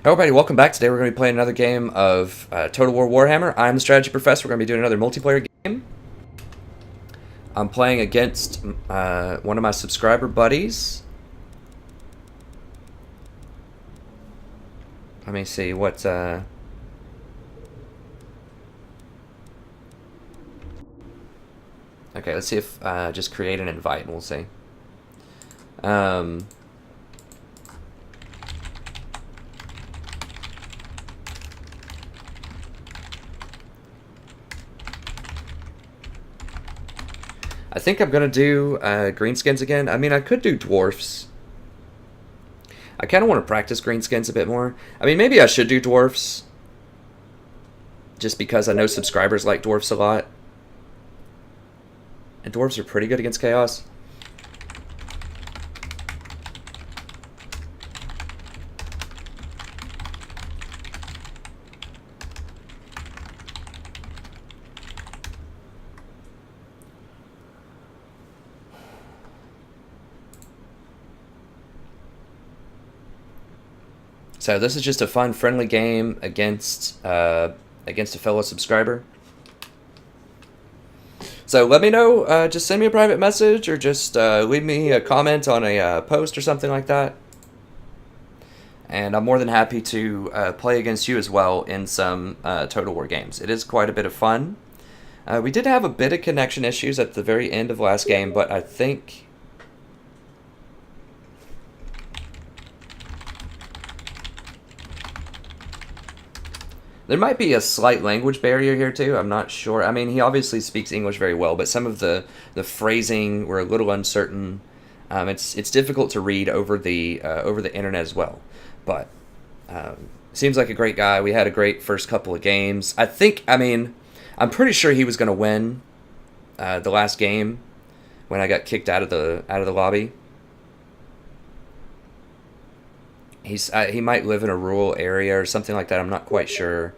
Everybody, welcome back. Today we're going to be playing another game of Total War Warhammer. I'm the strategy professor. We're going to be doing another multiplayer game. I'm playing against one of my subscriber buddies. Let me see what... Okay, let's see if just create an invite and we'll see. I think I'm going to do greenskins again. I mean, I could do dwarfs. I kind of want to practice greenskins a bit more. I mean, maybe I should do dwarfs. Just because I know subscribers like dwarfs a lot. And dwarves are pretty good against chaos. So this is just a fun, friendly game against a fellow subscriber. So let me know, just send me a private message or just leave me a comment on a post or something like that. And I'm more than happy to play against you as well in some Total War games. It is quite a bit of fun. We did have a bit of connection issues at the very end of last game, but I think... There might be a slight language barrier here too, I'm not sure. I mean, he obviously speaks English very well, but some of the phrasing were a little uncertain. It's difficult to read over the internet as well. But seems like a great guy. We had a great first couple of games. I'm pretty sure he was going to win the last game when I got kicked out of the lobby. He might live in a rural area or something like that. I'm not quite sure.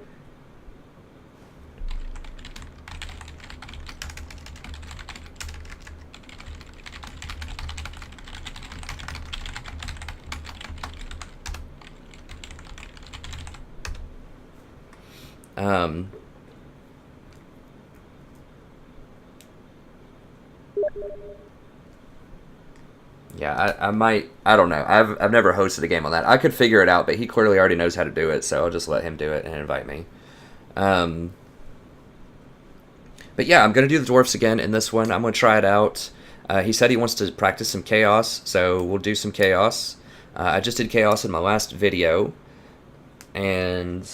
Yeah, I don't know. I've never hosted a game on that. I could figure it out, but he clearly already knows how to do it, so I'll just let him do it and invite me. But yeah, I'm going to do the dwarfs again in this one. I'm going to try it out. He said he wants to practice some chaos, so we'll do some chaos. I just did chaos in my last video, and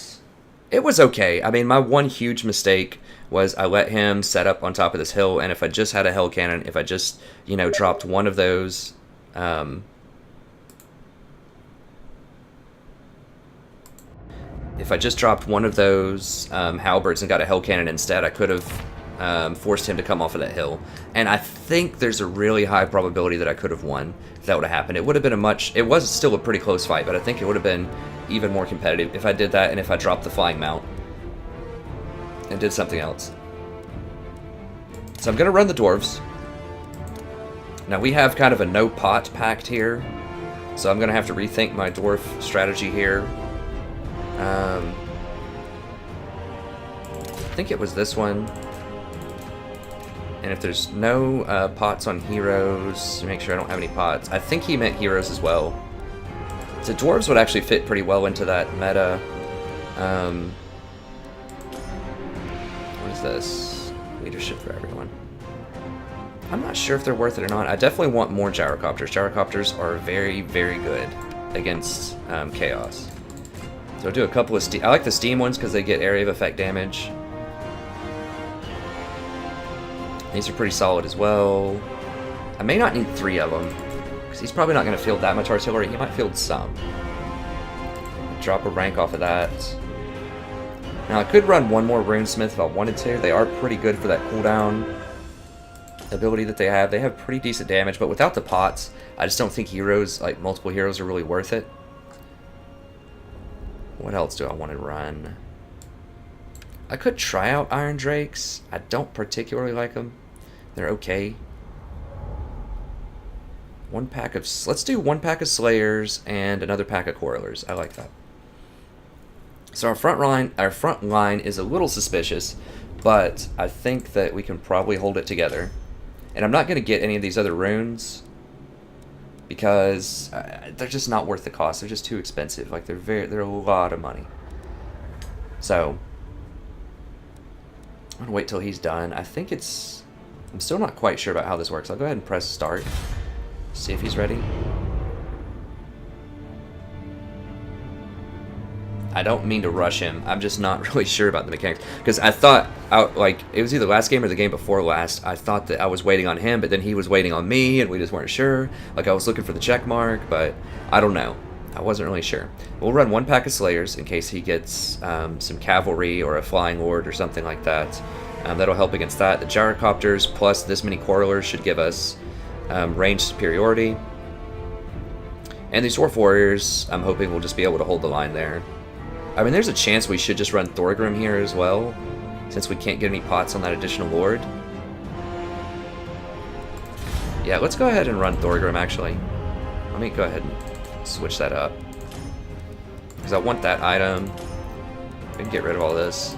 it was okay. I mean, my one huge mistake was I let him set up on top of this hill, and if I just had a hell cannon, if I just, dropped one of those... if I just dropped one of those halberds and got a hell cannon instead, I could have forced him to come off of that hill. And I think there's a really high probability that I could have won if that would have happened. It would have been it was still a pretty close fight, but I think it would have been even more competitive if I did that and if I dropped the flying mount and did something else. So I'm going to run the dwarves. Now we have kind of a no pot pact here, so I'm going to have to rethink my dwarf strategy here. I think it was this one. And if there's no pots on heroes, make sure I don't have any pots. I think he meant heroes as well. So dwarves would actually fit pretty well into that meta. What is this? Leadership for everyone. I'm not sure if they're worth it or not. I definitely want more gyrocopters. Gyrocopters are very, very good against chaos. So I'll do a couple of steam. I like the steam ones because they get area of effect damage. These are pretty solid as well. I may not need 3 of them because he's probably not going to field that much artillery. He might field some. Drop a rank off of that. Now I could run one more runesmith if I wanted to. They are pretty good for that cooldown ability that they have. They have pretty decent damage, but without the pots, I just don't think heroes, like multiple heroes, are really worth it. What else do I want to run? I could try out Iron Drakes. I don't particularly like them. They're okay. Let's do one pack of Slayers and another pack of Quarrelers. I like that. So our front line is a little suspicious, but I think that we can probably hold it together. And I'm not going to get any of these other runes because they're just not worth the cost. They're just too expensive. Like they're a lot of money. So I'm gonna wait till he's done. I'm still not quite sure about how this works. I'll go ahead and press start. See if he's ready. I don't mean to rush him. I'm just not really sure about the mechanics. Because I thought, like, it was either last game or the game before last, I thought that I was waiting on him, but then he was waiting on me, and we just weren't sure. Like, I was looking for the check mark, but I don't know. I wasn't really sure. We'll run one pack of Slayers in case he gets some cavalry or a flying lord or something like that. That'll help against that. The gyrocopters plus this many quarrelers should give us range superiority. And these dwarf warriors, I'm hoping we'll just be able to hold the line there. I mean, there's a chance we should just run Thorgrim here as well, since we can't get any pots on that additional lord. Yeah, let's go ahead and run Thorgrim, actually. Let me go ahead and switch that up. Because I want that item. We can get rid of all this.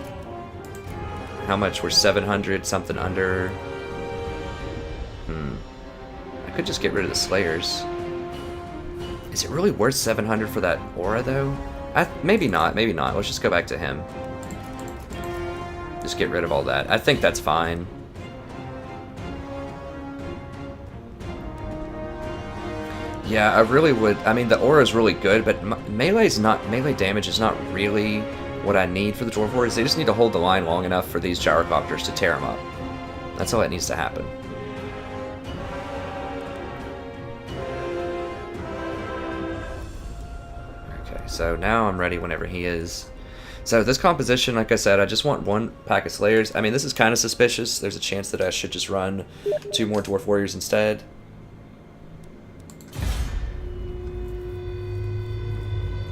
How much? We're 700, something under. I could just get rid of the Slayers. Is it really worth 700 for that aura, though? Maybe not, maybe not. Let's just go back to him. Just get rid of all that. I think that's fine. Yeah, I really would. I mean, the aura is really good, but melee damage is not really what I need for the Dwarf Warriors. They just need to hold the line long enough for these gyrocopters to tear them up. That's all that needs to happen. So now I'm ready whenever he is. So this composition, like I said, I just want one pack of Slayers. I mean, this is kind of suspicious. There's a chance that I should just run 2 more Dwarf Warriors instead.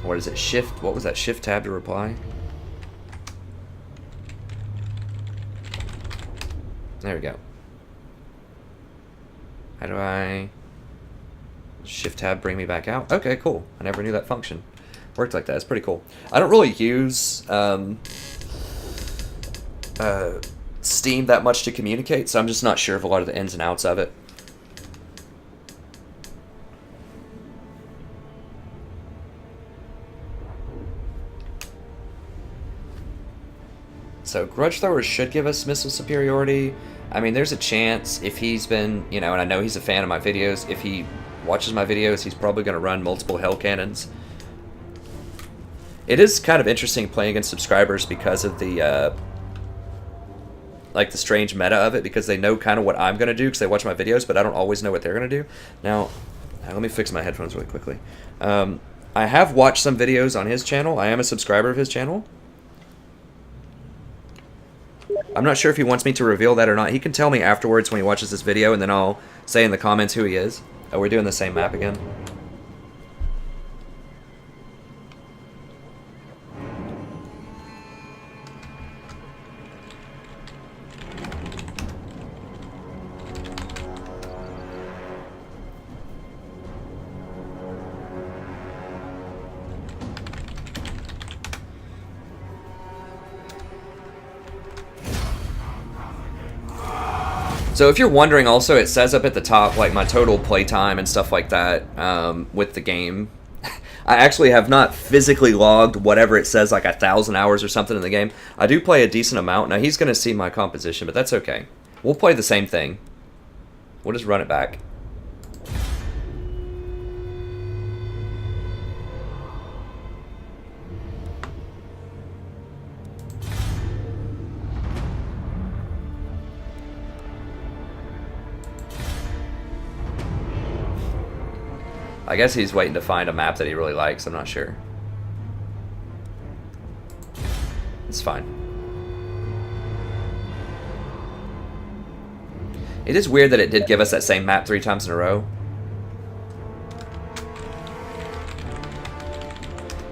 What is it? Shift? What was that? Shift tab to reply? There we go. How do I... Shift tab bring me back out? Okay, cool. I never knew that function. Worked like that. It's pretty cool. I don't really use Steam that much to communicate, so I'm just not sure of a lot of the ins and outs of it. So Grudge Throwers should give us missile superiority. I mean, there's a chance if he's been, you know, and I know he's a fan of my videos, if he watches my videos, he's probably going to run multiple hell cannons. It is kind of interesting playing against subscribers because of the, like, the strange meta of it, because they know kind of what I'm going to do because they watch my videos, but I don't always know what they're going to do. Now, let me fix my headphones really quickly. I have watched some videos on his channel. I am a subscriber of his channel. I'm not sure if he wants me to reveal that or not. He can tell me afterwards when he watches this video, and then I'll say in the comments who he is. Oh, we're doing the same map again. So if you're wondering also, it says up at the top, like, my total playtime and stuff like that with the game. I actually have not physically logged whatever it says, like 1,000 hours or something in the game. I do play a decent amount. Now, he's going to see my composition, but that's okay. We'll play the same thing. We'll just run it back. I guess he's waiting to find a map that he really likes. I'm not sure. It's fine. It is weird that it did give us that same map 3 times in a row.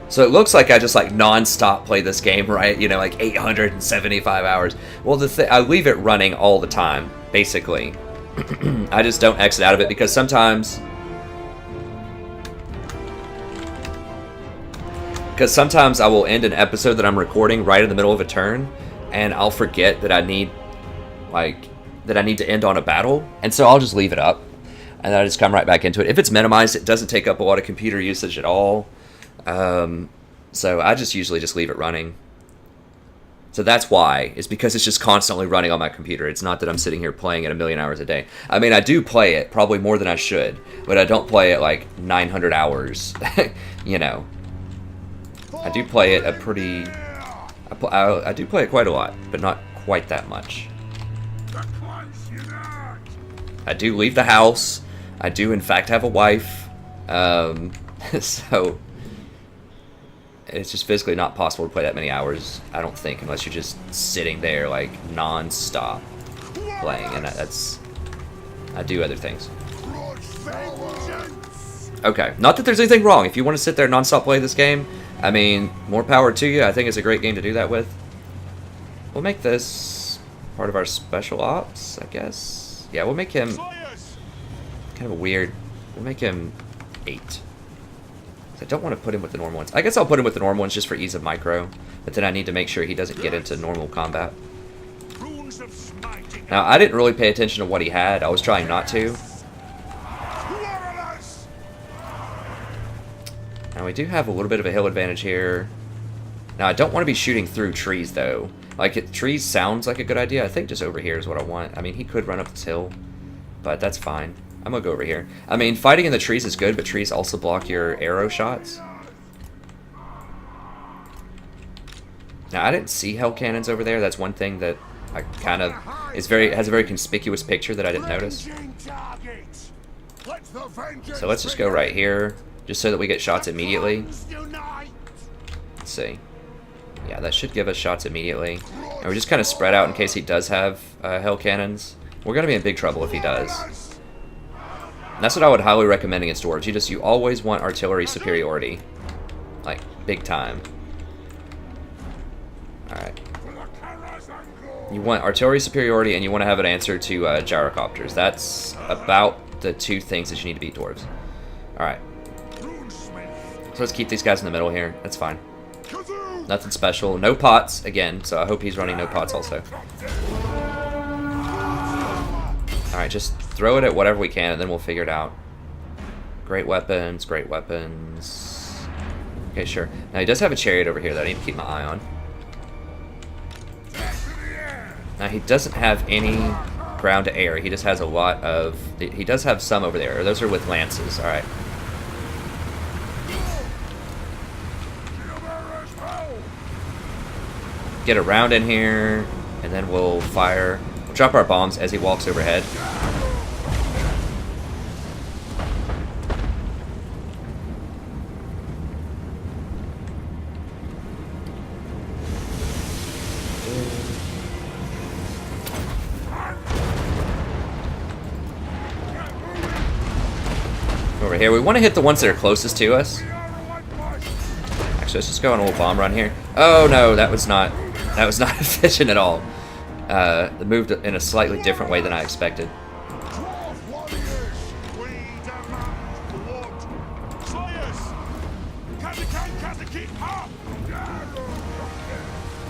So it looks like I just like non-stop play this game, right? You know, like 875 hours. Well, I leave it running all the time, basically. I just don't exit out of it because sometimes... Because sometimes I will end an episode that I'm recording right in the middle of a turn, and I'll forget that I need to end on a battle, and so I'll just leave it up, and then I just come right back into it. If it's minimized, it doesn't take up a lot of computer usage at all, so I just usually just leave it running. So that's why, is because it's just constantly running on my computer. It's not that I'm sitting here playing it a million hours a day. I mean, I do play it, probably more than I should, but I don't play it like 900 hours, you know. I do play it a pretty... I do play it quite a lot, but not quite that much. I do leave the house. I do, in fact, have a wife. So... it's just physically not possible to play that many hours, I don't think, unless you're just sitting there, like, non-stop playing, and I do other things. Okay, not that there's anything wrong. If you want to sit there and non-stop play this game, I mean, more power to you. I think it's a great game to do that with. We'll make this part of our special ops, I guess. Yeah, we'll make him kind of a weird... we'll make him 8. I don't want to put him with the normal ones. I guess I'll put him with the normal ones just for ease of micro, but then I need to make sure he doesn't get into normal combat. Now, I didn't really pay attention to what he had. I was trying not to. Now, we do have a little bit of a hill advantage here. Now, I don't want to be shooting through trees, though. Like, trees sounds like a good idea. I think just over here is what I want. I mean, he could run up this hill, but that's fine. I'm gonna go over here. I mean, fighting in the trees is good, but trees also block your arrow shots. Now, I didn't see hell cannons over there. That's one thing that I kind of has a very conspicuous picture that I didn't notice. So let's just go right here, just so that we get shots immediately. Let's see. Yeah, that should give us shots immediately. And we just kind of spread out in case he does have hell cannons. We're gonna be in big trouble if he does. And that's what I would highly recommend against dwarves. You always want artillery superiority. Like, big time. Alright. You want artillery superiority, and you want to have an answer to gyrocopters. That's about the two things that you need to beat dwarves. Alright. So let's keep these guys in the middle here. That's fine. Nothing special. No pots, again, so I hope he's running no pots also. Alright, just throw it at whatever we can, and then we'll figure it out. Great weapons, great weapons. Okay, sure. Now, he does have a chariot over here that I need to keep my eye on. Now, he doesn't have any ground to air. He just has a lot of... he does have some over there. Those are with lances. Alright. Get around in here, and then we'll fire... drop our bombs as he walks overhead. Over here, we want to hit the ones that are closest to us. Actually, let's just go on a little bomb run here. Oh no, that was not efficient at all. It moved in a slightly different way than I expected.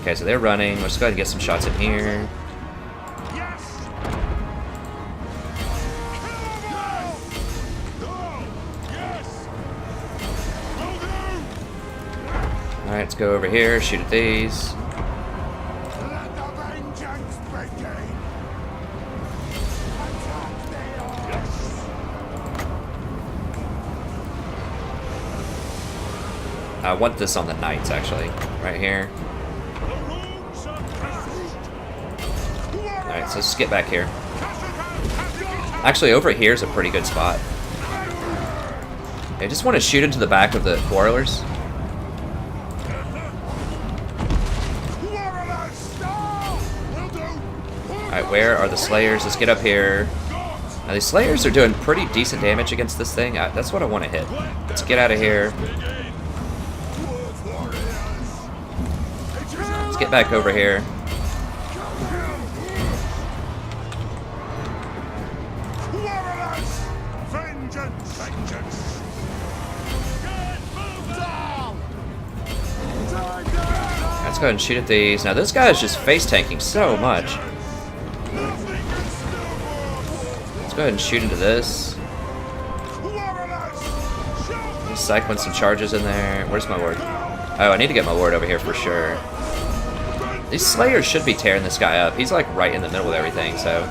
Okay, so they're running. Let's go ahead and get some shots in here. Alright, let's go over here, shoot at these. I want this on the knights, actually. Right here. Alright, so let's get back here. Actually, over here is a pretty good spot. I just want to shoot into the back of the quarrelers. Alright, where are the slayers? Let's get up here. Now, these slayers are doing pretty decent damage against this thing. That's what I want to hit. Let's get out of here. Let's get back over here. Let's go ahead and shoot at these. Now this guy is just face tanking so much. Let's go ahead and shoot into this. Just cycling some charges in there. Where's my ward? Oh, I need to get my ward over here for sure. These Slayers should be tearing this guy up. He's like right in the middle of everything, so.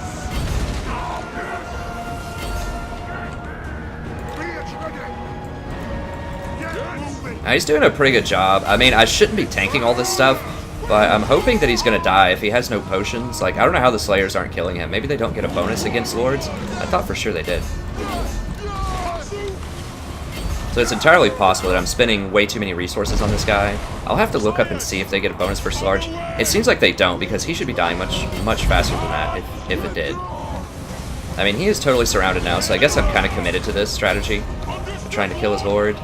Now, he's doing a pretty good job. I mean, I shouldn't be tanking all this stuff, but I'm hoping that he's going to die if he has no potions. Like, I don't know how the Slayers aren't killing him. Maybe they don't get a bonus against Lords. I thought for sure they did. So it's entirely possible that I'm spending way too many resources on this guy. I'll have to look up and see if they get a bonus versus Large. It seems like they don't, because he should be dying much faster than that if it did. I mean, he is totally surrounded now, so I guess I'm kind of committed to this strategy. I'm trying to kill his Lord.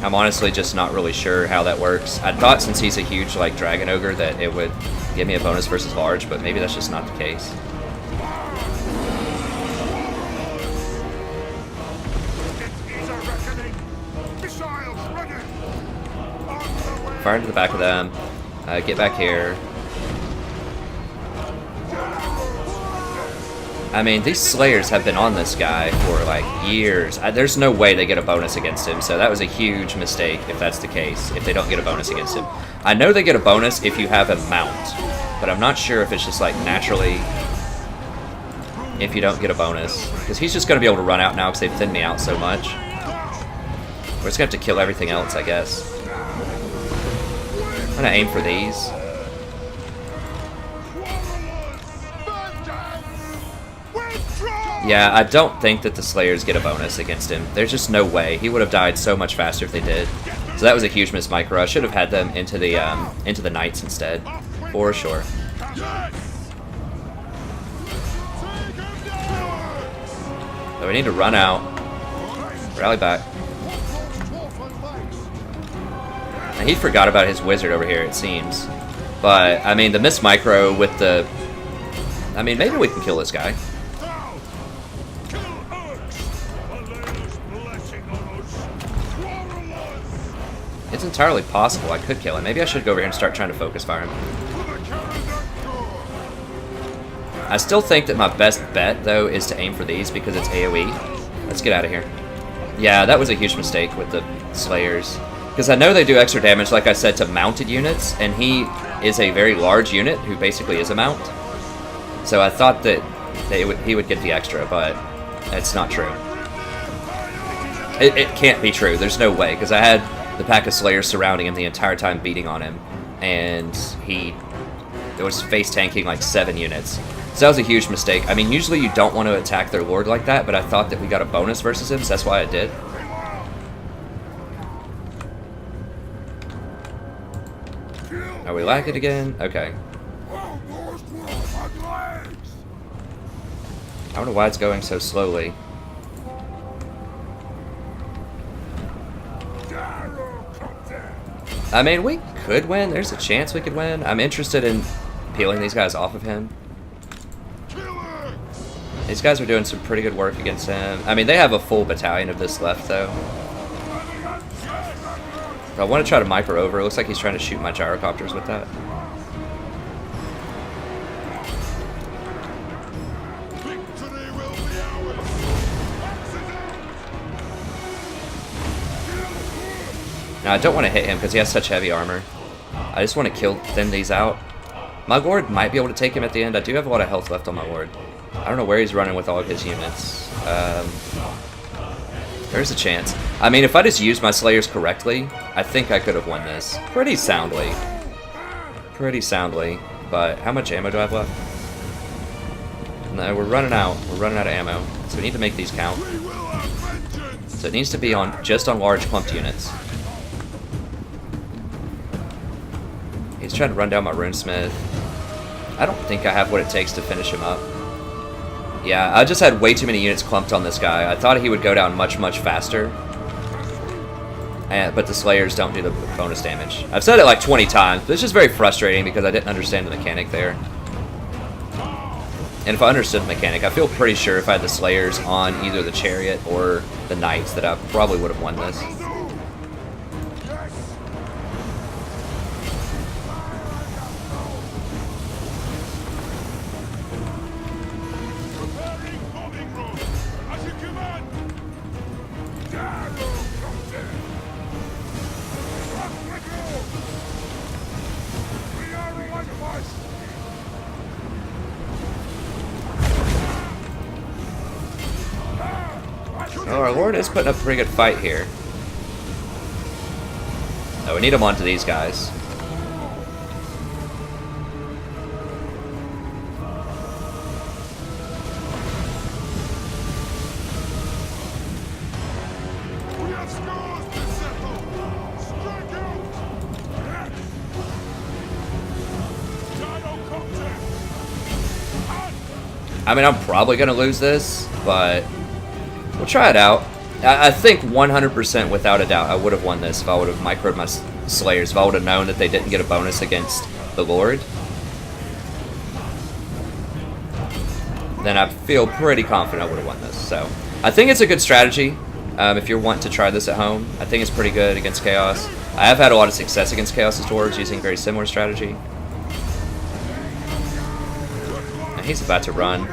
I'm honestly just not really sure how that works. I thought since he's a huge like Dragon Ogre that it would give me a bonus versus Large, but maybe that's just not the case. Fire into the back of them. Get back here. I mean, these Slayers have been on this guy for, like, years. There's no way they get a bonus against him, so that was a huge mistake if that's the case, if they don't get a bonus against him. I know they get a bonus if you have a mount, but I'm not sure if it's just, like, naturally if you don't get a bonus. Because he's just going to be able to run out now because they've thinned me out so much. We're just going to have to kill everything else, I guess. I'm going to aim for these. Yeah, I don't think that the Slayers get a bonus against him. There's just no way. He would have died so much faster if they did. So that was a huge miss micro. I should have had them into the Knights instead, for sure. So we need to run out, rally back. Now, he forgot about his wizard over here, it seems. But I mean, the miss micro with the. I mean, maybe we can kill this guy. It's entirely possible I could kill him. Maybe I should go over here and start trying to focus fire him. I still think that my best bet, though, is to aim for these because it's AoE. Let's get out of here. Yeah, that was a huge mistake with the Slayers. Because I know they do extra damage, like I said, to mounted units, and he is a very large unit who basically is a mount. So I thought that he would get the extra, but it's not true. It can't be true. There's no way, because I had the pack of Slayers surrounding him the entire time, beating on him, and he was face tanking like 7 units. So that was a huge mistake. I mean, usually you don't want to attack their Lord like that, but I thought that we got a bonus versus him, so that's why I did. Are we lagging again? Okay. I don't know why it's going so slowly. I mean, we could win. There's a chance we could win. I'm interested in peeling these guys off of him. These guys are doing some pretty good work against him. I mean, they have a full battalion of this left, though. But I want to try to micro over. It looks like he's trying to shoot my gyrocopters with that. Now, I don't want to hit him because he has such heavy armor. I just want to thin these out. My Lord might be able to take him at the end. I do have a lot of health left on my Lord. I don't know where he's running with all of his units. There's a chance. I mean, if I just used my Slayers correctly, I think I could have won this. Pretty soundly. Pretty soundly. But how much ammo do I have left? No, we're running out. We're running out of ammo. So we need to make these count. So it needs to be just on large clumped units. He's trying to run down my Runesmith. I don't think I have what it takes to finish him up. Yeah, I just had way too many units clumped on this guy. I thought he would go down much, much faster. But the Slayers don't do the bonus damage. I've said it like 20 times, but it's just very frustrating because I didn't understand the mechanic there. And if I understood the mechanic, I feel pretty sure if I had the Slayers on either the Chariot or the Knights that I probably would have won this. Oh, our Lord is putting up a pretty good fight here. Oh, we need him onto these guys. I mean, I'm probably going to lose this, but we'll try it out. I think 100% without a doubt I would have won this if I would have microed my Slayers, if I would have known that they didn't get a bonus against the Lord. Then I feel pretty confident I would have won this. So I think it's a good strategy if you're wanting to try this at home. I think it's pretty good against Chaos. I have had a lot of success against Chaos's Dwarves using a very similar strategy. And he's about to run.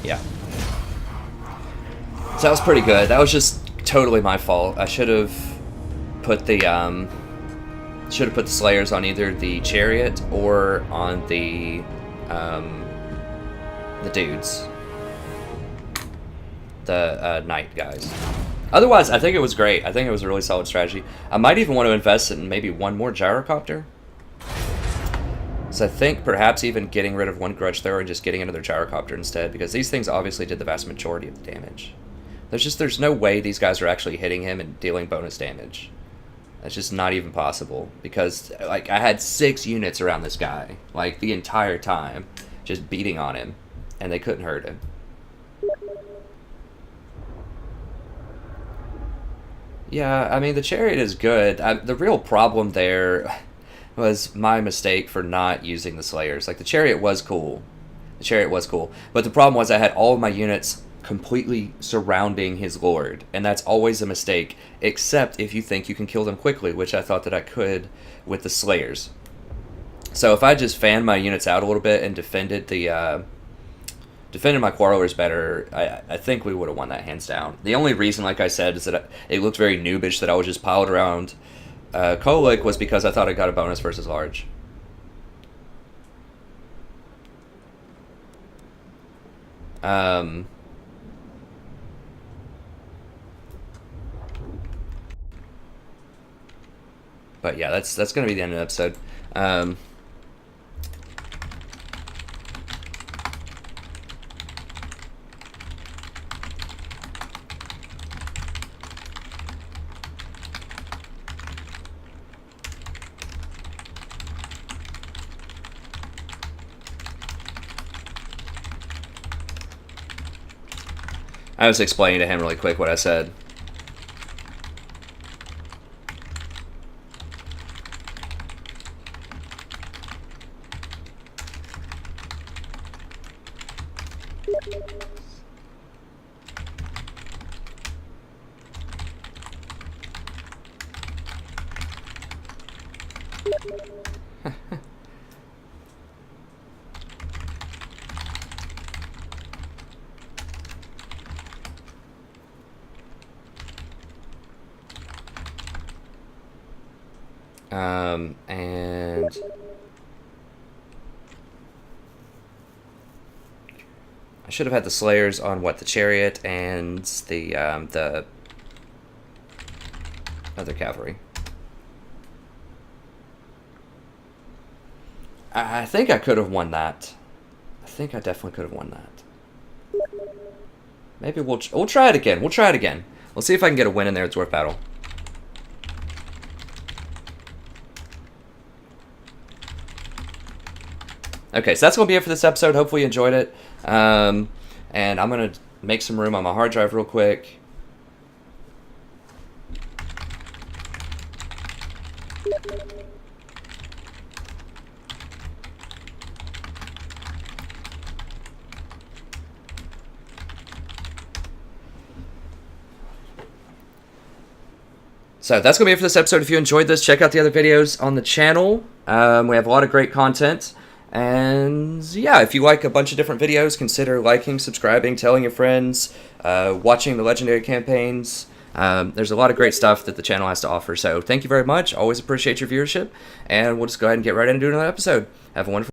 Yeah. So that was pretty good. That was just totally my fault. I should have put the Slayers on either the Chariot or on the dudes, the Knight guys. Otherwise, I think it was great. I think it was a really solid strategy. I might even want to invest in maybe one more gyrocopter. So I think perhaps even getting rid of one grudge thrower and just getting another gyrocopter instead, because these things obviously did the vast majority of the damage. There's no way these guys are actually hitting him and dealing bonus damage. That's just not even possible, because like I had 6 units around this guy like the entire time, just beating on him, and they couldn't hurt him. Yeah, I mean the Chariot is good. The real problem there was my mistake for not using the Slayers. Like, the Chariot was cool. The Chariot was cool. But the problem was I had all of my units completely surrounding his Lord. And that's always a mistake, except if you think you can kill them quickly, which I thought that I could with the Slayers. So if I just fanned my units out a little bit and defended the defended my Quarrelers better, I think we would have won that hands down. The only reason, like I said, is that it looked very noobish that I was just piled around Kolick was because I thought I got a bonus versus large. But yeah, that's going to be the end of the episode. I was explaining to him really quick what I said. And I should have had the Slayers on the Chariot and the other cavalry. I think I could have won that. I think I definitely could have won that. Maybe we'll try it again. We'll try it again. We'll see if I can get a win in there at Dwarf Battle. Okay, so that's going to be it for this episode. Hopefully you enjoyed it. And I'm going to make some room on my hard drive real quick. So that's going to be it for this episode. If you enjoyed this, check out the other videos on the channel. We have a lot of great content. And yeah, if you like a bunch of different videos, consider liking, subscribing, telling your friends, watching the Legendary campaigns. There's a lot of great stuff that the channel has to offer. So thank you very much. Always appreciate your viewership. And we'll just go ahead and get right into another episode. Have a wonderful